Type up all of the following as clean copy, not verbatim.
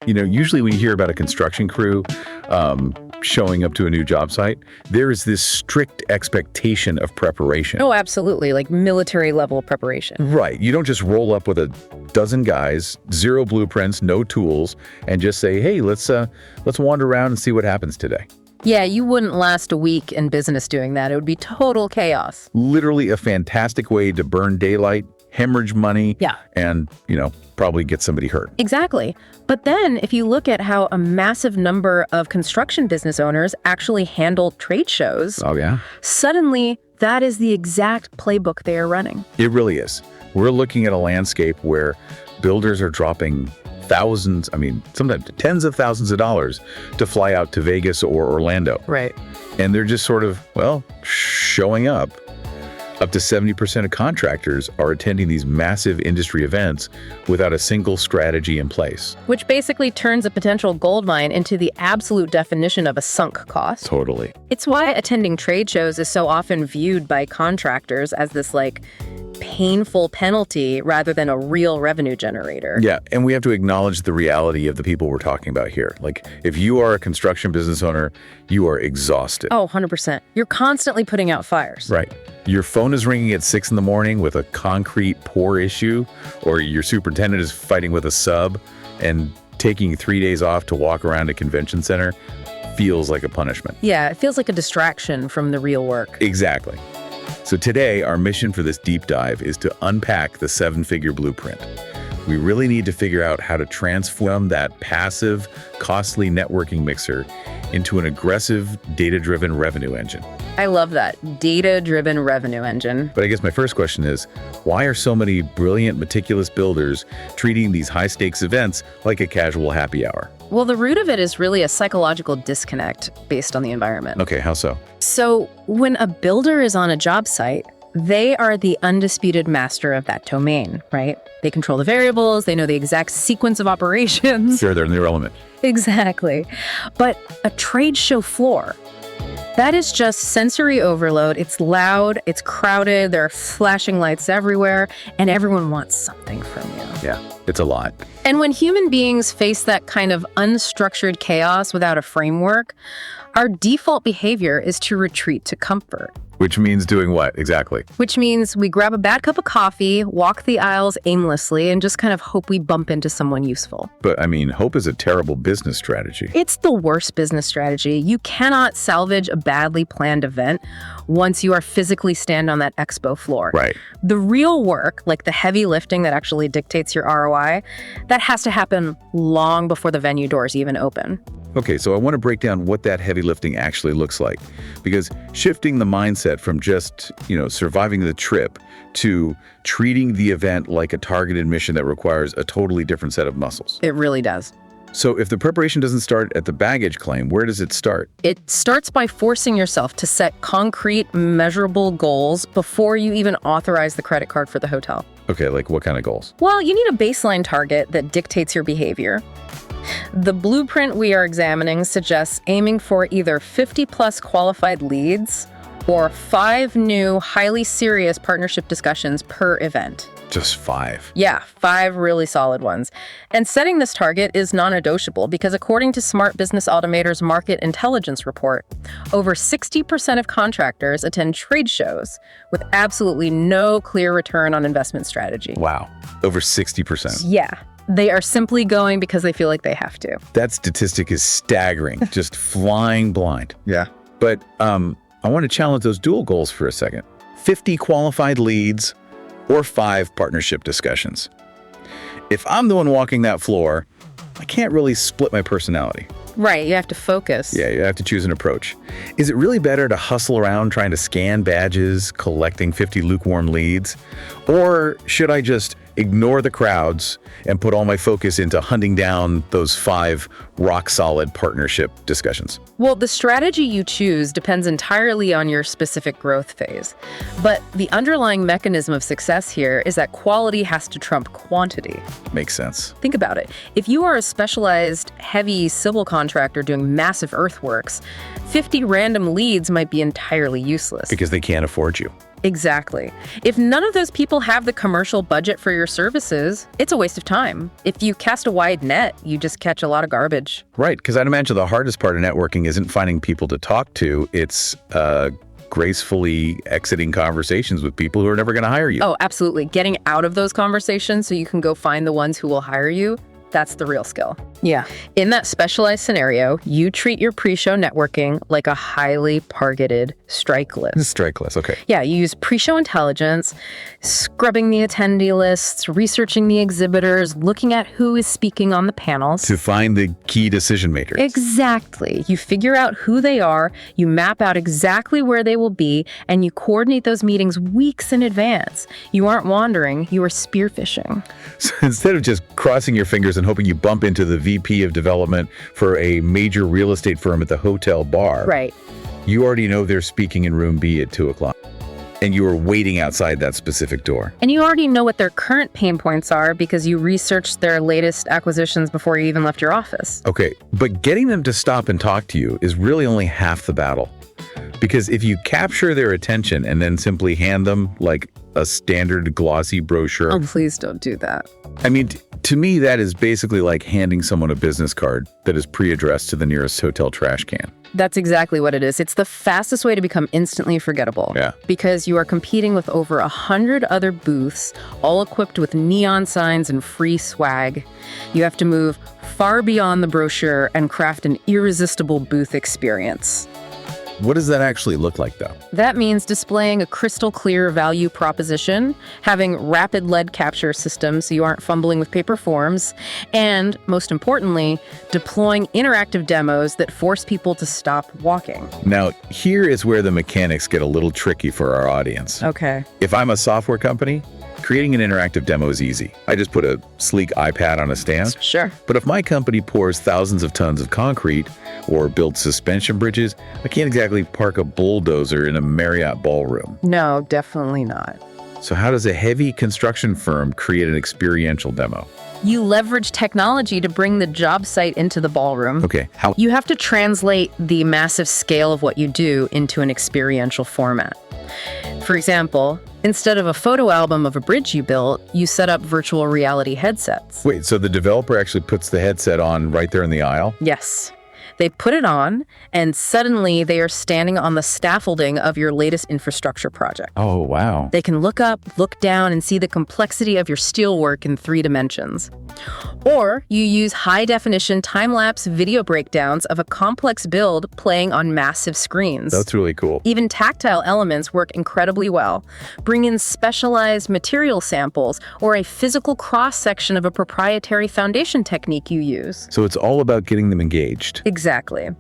Usually when you hear about a construction crew showing up to a new job site, there is this strict expectation of preparation. Oh, absolutely. Like military level preparation. Right. You don't just roll up with a dozen guys, zero blueprints, no tools, and just say, hey, let's wander around and see what happens today. Yeah, you wouldn't last a week in business doing that. It would be total chaos. Literally a fantastic way to burn daylight, hemorrhage money, and, probably get somebody hurt. Exactly. But then if you look at how a massive number of construction business owners actually handle trade shows, suddenly that is the exact playbook they are running. It really is. We're looking at a landscape where builders are dropping thousands, sometimes tens of thousands of dollars to fly out to Vegas or Orlando. Right. And they're just sort of, showing up. Up to 70% of contractors are attending these massive industry events without a single strategy in place. Which basically turns a potential gold mine into the absolute definition of a sunk cost. Totally. It's why attending trade shows is so often viewed by contractors as this painful penalty rather than a real revenue generator. Yeah, and we have to acknowledge the reality of the people we're talking about here. If you are a construction business owner, you are exhausted. Oh, 100%. You're constantly putting out fires. Right. Your phone is ringing at 6 a.m. with a concrete pour issue, or your superintendent is fighting with a sub, and taking 3 days off to walk around a convention center feels like a punishment. Yeah, it feels like a distraction from the real work. Exactly. So today, our mission for this deep dive is to unpack the 7-figure blueprint. We really need to figure out how to transform that passive, costly networking mixer into an aggressive, data-driven revenue engine. I love that. Data-driven revenue engine. But I guess my first question is, why are so many brilliant, meticulous builders treating these high-stakes events like a casual happy hour? Well, the root of it is really a psychological disconnect based on the environment. Okay, how so? So when a builder is on a job site, they are the undisputed master of that domain, right? They control the variables, they know the exact sequence of operations. Sure, they're in their element. Exactly. But a trade show floor, that is just sensory overload. It's loud, it's crowded, there are flashing lights everywhere, and everyone wants something from you. Yeah, it's a lot. And when human beings face that kind of unstructured chaos without a framework, our default behavior is to retreat to comfort. Which means doing what, exactly? Which means we grab a bad cup of coffee, walk the aisles aimlessly, and just kind of hope we bump into someone useful. But, hope is a terrible business strategy. It's the worst business strategy. You cannot salvage a badly planned event once you are physically stand on that expo floor. Right. The real work, like the heavy lifting that actually dictates your ROI, that has to happen long before the venue doors even open. Okay, so I want to break down what that heavy lifting actually looks like, because shifting the mindset from just, surviving the trip to treating the event like a targeted mission that requires a totally different set of muscles. It really does. So if the preparation doesn't start at the baggage claim, where does it start? It starts by forcing yourself to set concrete, measurable goals before you even authorize the credit card for the hotel. Okay, like what kind of goals? Well, you need a baseline target that dictates your behavior. The blueprint we are examining suggests aiming for either 50+ qualified leads or 5 new, highly serious partnership discussions per event. Just 5? Yeah, 5 really solid ones. And setting this target is non-negotiable because according to Smart Business Automator's Market Intelligence Report, over 60% of contractors attend trade shows with absolutely no clear return on investment strategy. Wow, over 60%. Yeah. They are simply going because they feel like they have to. That statistic is staggering, just flying blind. Yeah. But I want to challenge those dual goals for a second. 50 qualified leads or 5 partnership discussions. If I'm the one walking that floor, I can't really split my personality. Right, you have to focus. Yeah, you have to choose an approach. Is it really better to hustle around trying to scan badges, collecting 50 lukewarm leads? Or should I just ignore the crowds and put all my focus into hunting down those 5 rock-solid partnership discussions? Well, the strategy you choose depends entirely on your specific growth phase. But the underlying mechanism of success here is that quality has to trump quantity. Makes sense. Think about it. If you are a specialized, heavy civil contractor doing massive earthworks, 50 random leads might be entirely useless. Because they can't afford you. Exactly. If none of those people have the commercial budget for your services, it's a waste of time. If you cast a wide net, you just catch a lot of garbage. Right, because I'd imagine the hardest part of networking isn't finding people to talk to. It's gracefully exiting conversations with people who are never going to hire you. Oh, absolutely. Getting out of those conversations so you can go find the ones who will hire you. That's the real skill. Yeah. In that specialized scenario, you treat your pre-show networking like a highly targeted strike list. Strike list, okay. Yeah, you use pre-show intelligence, scrubbing the attendee lists, researching the exhibitors, looking at who is speaking on the panels. To find the key decision makers. Exactly. You figure out who they are, you map out exactly where they will be, and you coordinate those meetings weeks in advance. You aren't wandering, you are spearfishing. So instead of just crossing your fingers and hoping you bump into the VP of development for a major real estate firm at the hotel bar. Right. You already know they're speaking in room B at 2 o'clock. And you are waiting outside that specific door. And you already know what their current pain points are because you researched their latest acquisitions before you even left your office. Okay, but getting them to stop and talk to you is really only half the battle. Because if you capture their attention and then simply hand them like a standard glossy brochure. Oh, please don't do that. I mean, to me, that is basically like handing someone a business card that is pre-addressed to the nearest hotel trash can. That's exactly what it is. It's the fastest way to become instantly forgettable. Yeah. Because you are competing with over 100 other booths, all equipped with neon signs and free swag. You have to move far beyond the brochure and craft an irresistible booth experience. What does that actually look like, though? That means displaying a crystal clear value proposition, having rapid lead capture systems so you aren't fumbling with paper forms, and, most importantly, deploying interactive demos that force people to stop walking. Now, here is where the mechanics get a little tricky for our audience. Okay. If I'm a software company, creating an interactive demo is easy. I just put a sleek iPad on a stand. Sure. But if my company pours thousands of tons of concrete or builds suspension bridges, I can't exactly park a bulldozer in a Marriott ballroom. No, definitely not. So how does a heavy construction firm create an experiential demo? You leverage technology to bring the job site into the ballroom. Okay, how? You have to translate the massive scale of what you do into an experiential format. For example, instead of a photo album of a bridge you built, you set up virtual reality headsets. Wait, so the developer actually puts the headset on right there in the aisle? Yes. They put it on, and suddenly they are standing on the scaffolding of your latest infrastructure project. Oh, wow. They can look up, look down, and see the complexity of your steelwork in 3 dimensions. Or you use high-definition time-lapse video breakdowns of a complex build playing on massive screens. That's really cool. Even tactile elements work incredibly well. Bring in specialized material samples or a physical cross-section of a proprietary foundation technique you use. So it's all about getting them engaged. Exactly.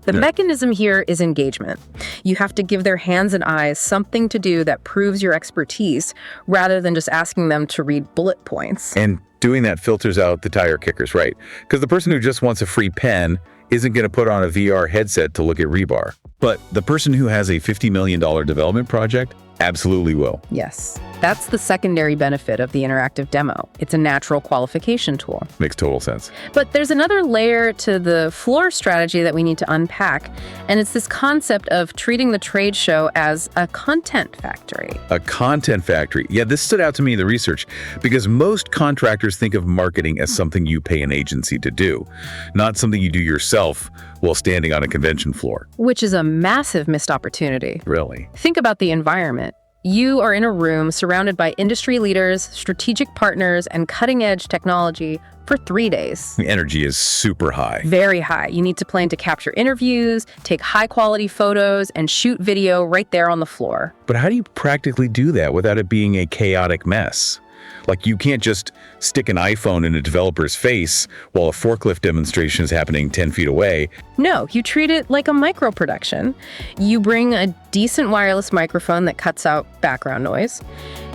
The mechanism here is engagement. You have to give their hands and eyes something to do that proves your expertise rather than just asking them to read bullet points. And doing that filters out the tire kickers, right? Because the person who just wants a free pen isn't going to put on a VR headset to look at rebar. But the person who has a $50 million development project absolutely will. Yes. That's the secondary benefit of the interactive demo. It's a natural qualification tool. Makes total sense. But there's another layer to the floor strategy that we need to unpack, and it's this concept of treating the trade show as a content factory. A content factory. Yeah, this stood out to me in the research because most contractors think of marketing as something you pay an agency to do, not something you do yourself while standing on a convention floor. Which is a massive missed opportunity. Really? Think about the environment. You are in a room surrounded by industry leaders, strategic partners, and cutting-edge technology for 3 days. The energy is super high. Very high. You need to plan to capture interviews, take high-quality photos, and shoot video right there on the floor. But how do you practically do that without it being a chaotic mess? Like, you can't just stick an iPhone in a developer's face while a forklift demonstration is happening 10 feet away. No, you treat it like a micro-production. You bring a decent wireless microphone that cuts out background noise.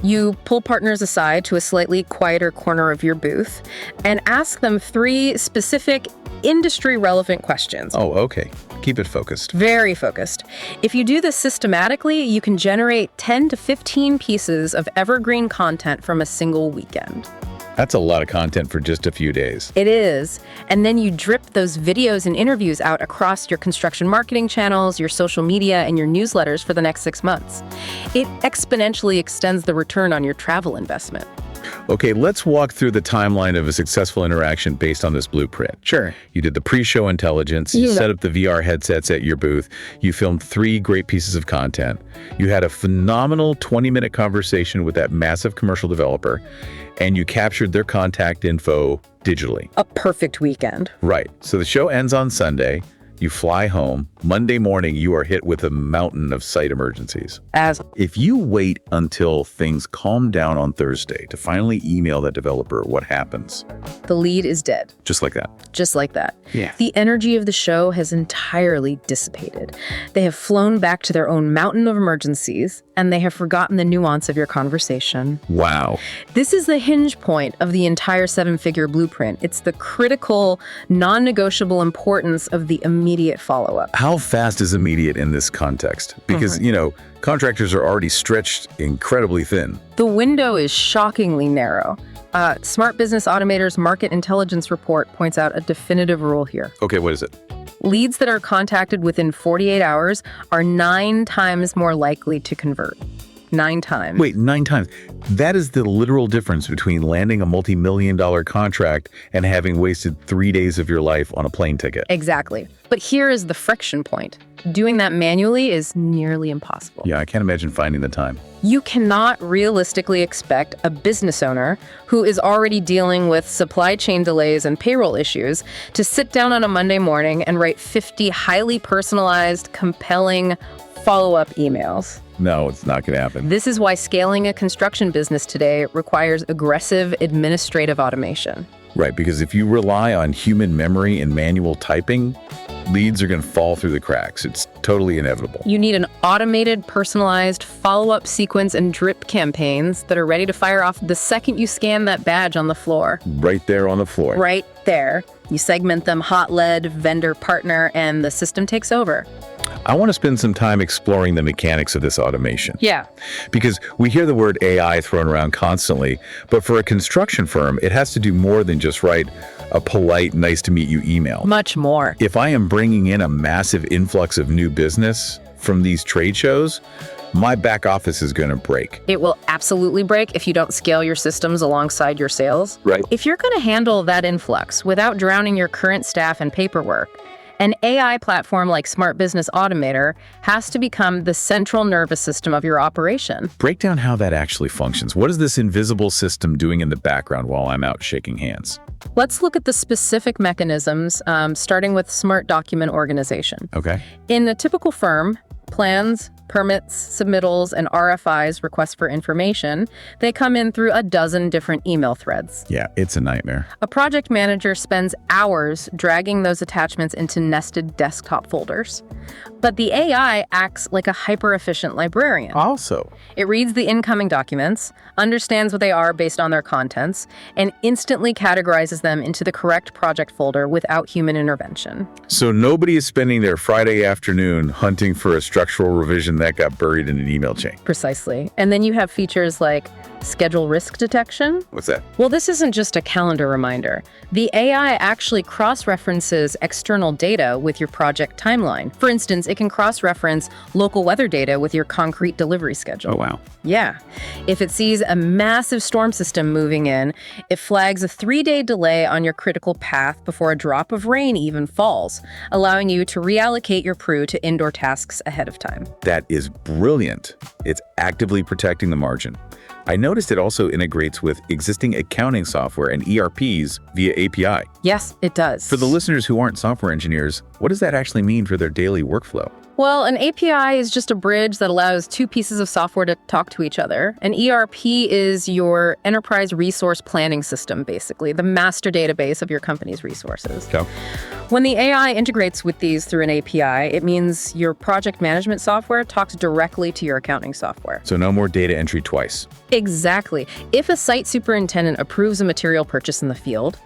You pull partners aside to a slightly quieter corner of your booth and ask them 3 specific industry-relevant questions. Oh, okay. Keep it focused. Very focused. If you do this systematically, you can generate 10 to 15 pieces of evergreen content from a single weekend. That's a lot of content for just a few days. It is. And then you drip those videos and interviews out across your construction marketing channels, your social media, and your newsletters for the next 6 months. It exponentially extends the return on your travel investment. Okay, let's walk through the timeline of a successful interaction based on this blueprint. Sure. You did the pre-show intelligence, you set up the VR headsets at your booth, you filmed 3 great pieces of content, you had a phenomenal 20-minute conversation with that massive commercial developer, and you captured their contact info digitally. A perfect weekend. Right. So the show ends on Sunday. You fly home. Monday morning, you are hit with a mountain of site emergencies. If you wait until things calm down on Thursday to finally email that developer, what happens? The lead is dead. Just like that. Just like that. Yeah. The energy of the show has entirely dissipated. They have flown back to their own mountain of emergencies, and they have forgotten the nuance of your conversation. Wow. This is the hinge point of the entire 7-figure blueprint. It's the critical, non-negotiable importance of the immediate follow-up. How fast is immediate in this context? Because, contractors are already stretched incredibly thin. The window is shockingly narrow. Smart Business Automator's Market Intelligence Report points out a definitive rule here. Okay, what is it? Leads that are contacted within 48 hours are 9 times more likely to convert. 9 times. Wait, 9 times. That is the literal difference between landing a multi-million-dollar contract and having wasted 3 days of your life on a plane ticket. Exactly. But here is the friction point. Doing that manually is nearly impossible. Yeah, I can't imagine finding the time. You cannot realistically expect a business owner who is already dealing with supply chain delays and payroll issues to sit down on a Monday morning and write 50 highly personalized, compelling follow-up emails. No, it's not going to happen. This is why scaling a construction business today requires aggressive administrative automation. Right, because if you rely on human memory and manual typing, leads are going to fall through the cracks. It's totally inevitable. You need an automated, personalized follow-up sequence and drip campaigns that are ready to fire off the second you scan that badge on the floor. Right there on the floor. Right there. You segment them hot lead, vendor, partner, and the system takes over. I want to spend some time exploring the mechanics of this automation. Yeah. Because we hear the word AI thrown around constantly, but for a construction firm, it has to do more than just write a polite, nice to meet you email. Much more. If I am bringing in a massive influx of new business from these trade shows, my back office is going to break. It will absolutely break if you don't scale your systems alongside your sales. Right. If you're going to handle that influx without drowning your current staff in paperwork, an AI platform like Smart Business Automator has to become the central nervous system of your operation. Break down how that actually functions. What is this invisible system doing in the background while I'm out shaking hands? Let's look at the specific mechanisms, starting with Smart Document Organization. Okay. In a typical firm, plans, permits, submittals, and RFIs, requests for information, they come in through a dozen different email threads. Yeah, it's a nightmare. A project manager spends hours dragging those attachments into nested desktop folders. But the AI acts like a hyper-efficient librarian. Also, It reads the incoming documents, understands what they are based on their contents, and instantly categorizes them into the correct project folder without human intervention. so nobody is spending their Friday afternoon hunting for a structural revision that got buried in an email chain. Precisely. And then you have features like schedule risk detection. What's that? Well, this isn't just a calendar reminder. The AI actually cross-references external data with your project timeline. For instance, it can cross-reference local weather data with your concrete delivery schedule. Oh, wow. Yeah. If it sees a massive storm system moving in, it flags a 3-day delay on your critical path before a drop of rain even falls, allowing you to reallocate your crew to indoor tasks ahead of time. That is brilliant. It's actively protecting the margin. I noticed it also integrates with existing accounting software and ERPs via API. Yes, it does. For the listeners who aren't software engineers, what does that actually mean for their daily workflow? Well, an API is just a bridge that allows 2 pieces of software to talk to each other. An ERP is your enterprise resource planning system, basically, the master database of your company's resources. Okay. When the AI integrates with these through an API, it means your project management software talks directly to your accounting software. So no more data entry twice. Exactly. If a site superintendent approves a material purchase in the field,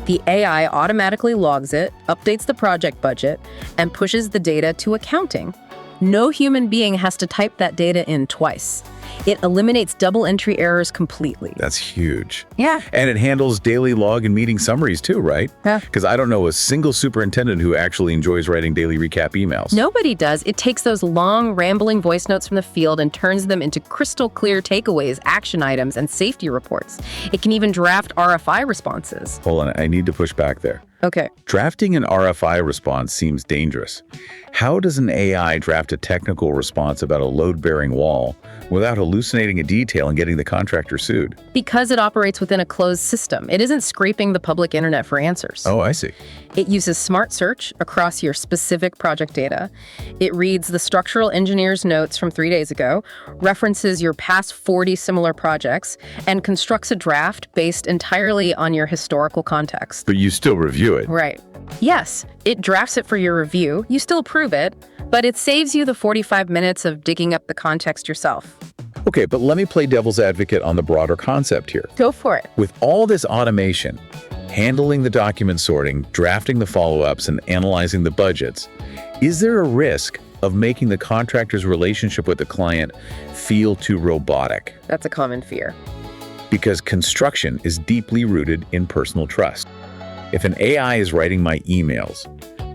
the AI automatically logs it, updates the project budget, and pushes the data to accounting. No human being has to type that data in twice. It eliminates double entry errors completely. That's huge. Yeah. And it handles daily log and meeting summaries too, right? Yeah. Because I don't know a single superintendent who actually enjoys writing daily recap emails. Nobody does. It takes those long, rambling voice notes from the field and turns them into crystal clear takeaways, action items, and safety reports. It can even draft RFI responses. Hold on, I need to push back there. Okay. Drafting an RFI response seems dangerous. How does an AI draft a technical response about a load-bearing wall without hallucinating a detail and getting the contractor sued? Because it operates within a closed system. It isn't scraping the public internet for answers. Oh, I see. It uses smart search across your specific project data. It reads the structural engineer's notes from 3 days ago, references your past 40 similar projects, and constructs a draft based entirely on your historical context. But you still review it. Right. Yes, it drafts it for your review. You still approve it, but it saves you the 45 minutes of digging up the context yourself. Okay, but let me play devil's advocate on the broader concept here. Go for it. With all this automation, handling the document sorting, drafting the follow-ups, and analyzing the budgets, is there a risk of making the contractor's relationship with the client feel too robotic? That's a common fear. Because construction is deeply rooted in personal trust. If an AI is writing my emails,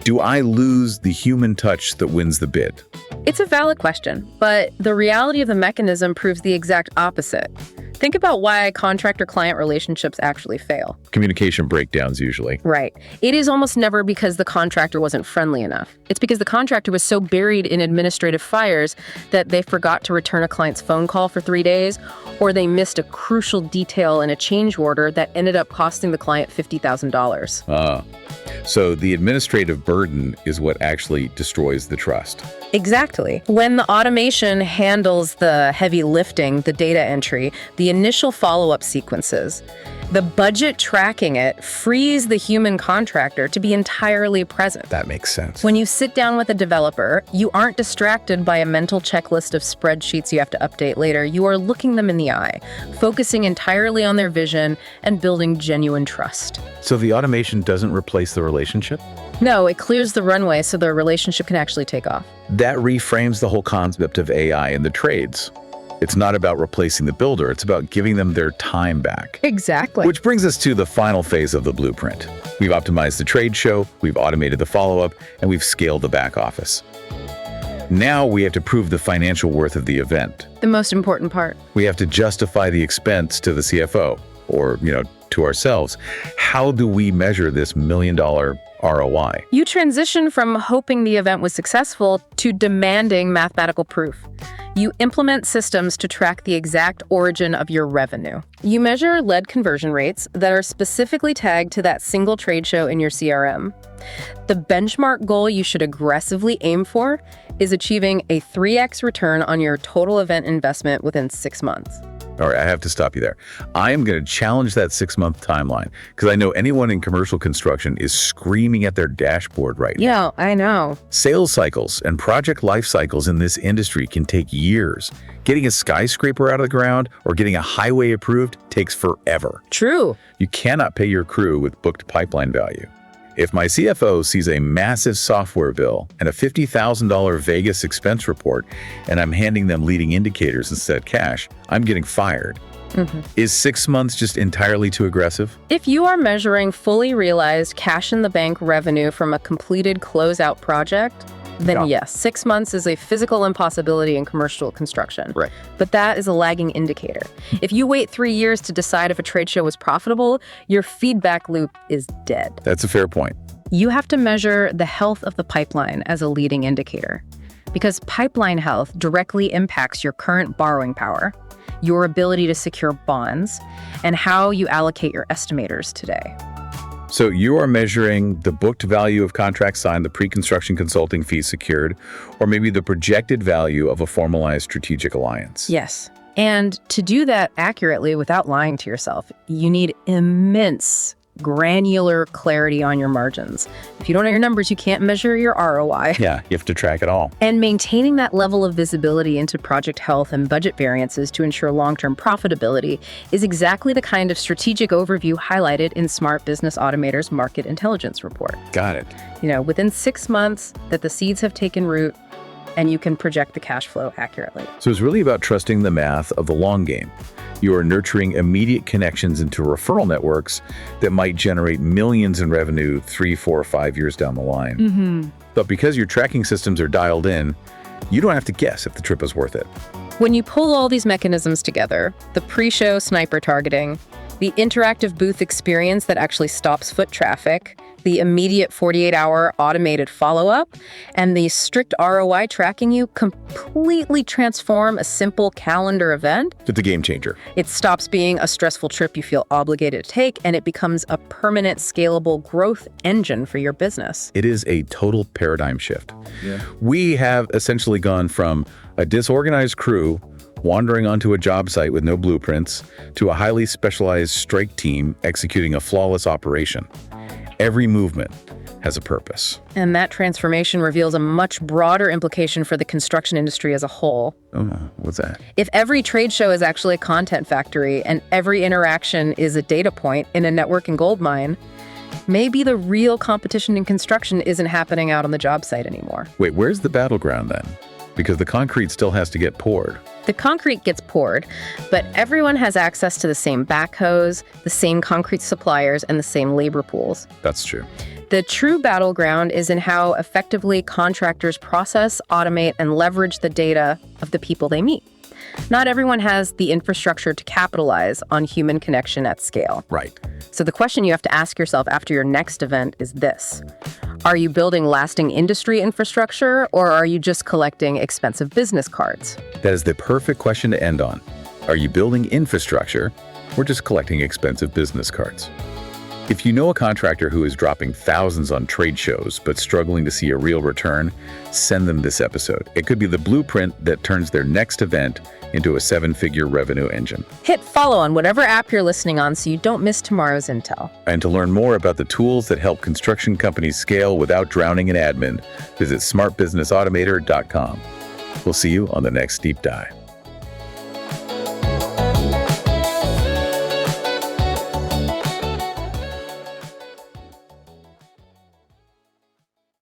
do I lose the human touch that wins the bid? It's a valid question, but the reality of the mechanism proves the exact opposite. Think about why contractor-client relationships actually fail. Communication breakdowns usually. Right. It is almost never because the contractor wasn't friendly enough. It's because the contractor was so buried in administrative fires that they forgot to return a client's phone call for 3 days, or they missed a crucial detail in a change order that ended up costing the client $50,000. So the administrative burden is what actually destroys the trust. Exactly. When the automation handles the heavy lifting, the data entry, the initial follow-up sequences, the budget tracking it frees the human contractor to be entirely present. That makes sense. When you sit down with a developer, you aren't distracted by a mental checklist of spreadsheets you have to update later. You are looking them in the eye, focusing entirely on their vision and building genuine trust. So the automation doesn't replace the relationship? No, it clears the runway so the relationship can actually take off. That reframes the whole concept of AI in the trades. It's not about replacing the builder, it's about giving them their time back. Exactly. Which brings us to the final phase of the blueprint. We've optimized the trade show, we've automated the follow-up, and we've scaled the back office. Now we have to prove the financial worth of the event. The most important part. We have to justify the expense to the CFO, or, to ourselves. How do we measure this $1 million ROI? You transition from hoping the event was successful to demanding mathematical proof. You implement systems to track the exact origin of your revenue. You measure lead conversion rates that are specifically tagged to that single trade show in your CRM. The benchmark goal you should aggressively aim for is achieving a 3x return on your total event investment within 6 months. All right, I have to stop you there. I am going to challenge that 6-month timeline because I know anyone in commercial construction is screaming at their dashboard right now. Yeah, I know. Sales cycles and project life cycles in this industry can take years. Getting a skyscraper out of the ground or getting a highway approved takes forever. True. You cannot pay your crew with booked pipeline value. If my CFO sees a massive software bill and a $50,000 Vegas expense report, and I'm handing them leading indicators instead of cash, I'm getting fired. Is 6 months just entirely too aggressive? If you are measuring fully realized cash-in-the-bank revenue from a completed closeout project, then yes, 6 months is a physical impossibility in commercial construction. Right. But that is a lagging indicator. If you wait 3 years to decide if a trade show was profitable, your feedback loop is dead. That's a fair point. You have to measure the health of the pipeline as a leading indicator, because pipeline health directly impacts your current borrowing power, your ability to secure bonds, and how you allocate your estimators today. So you are measuring the booked value of contracts signed, the pre-construction consulting fees secured, or maybe the projected value of a formalized strategic alliance. Yes. And to do that accurately without lying to yourself, you need immense granular clarity on your margins. If you don't know your numbers, you can't measure your ROI. Yeah, you have to track it all. And maintaining that level of visibility into project health and budget variances to ensure long-term profitability is exactly the kind of strategic overview highlighted in Smart Business Automator's Market Intelligence Report. Got it. Within 6 months that the seeds have taken root, and you can project the cash flow accurately. So it's really about trusting the math of the long game. You are nurturing immediate connections into referral networks that might generate millions in revenue 3, 4, or 5 years down the line. But because your tracking systems are dialed in, you don't have to guess if the trip is worth it. When you pull all these mechanisms together, the pre-show sniper targeting, the interactive booth experience that actually stops foot traffic, the immediate 48-hour automated follow-up, and the strict ROI tracking, you completely transform a simple calendar event. It's a game changer. It stops being a stressful trip you feel obligated to take, and it becomes a permanent, scalable growth engine for your business. It is a total paradigm shift. We have essentially gone from a disorganized crew wandering onto a job site with no blueprints to a highly specialized strike team executing a flawless operation. Every movement has a purpose. And that transformation reveals a much broader implication for the construction industry as a whole. Oh, what's that? If every trade show is actually a content factory and every interaction is a data point in a networking goldmine, maybe the real competition in construction isn't happening out on the job site anymore. Wait, where's the battleground then? Because the concrete still has to get poured. The concrete gets poured, but everyone has access to the same backhoes, the same concrete suppliers, and the same labor pools. That's true. The true battleground is in how effectively contractors process, automate, and leverage the data of the people they meet. Not everyone has the infrastructure to capitalize on human connection at scale. Right. So the question you have to ask yourself after your next event is this: are you building lasting industry infrastructure, or are you just collecting expensive business cards? That is the perfect question to end on. Are you building infrastructure or just collecting expensive business cards? If you know a contractor who is dropping thousands on trade shows but struggling to see a real return, send them this episode. It could be the blueprint that turns their next event into a 7-figure revenue engine. Hit follow on whatever app you're listening on so you don't miss tomorrow's intel. And to learn more about the tools that help construction companies scale without drowning in admin, visit smartbusinessautomator.com. We'll see you on the next deep dive.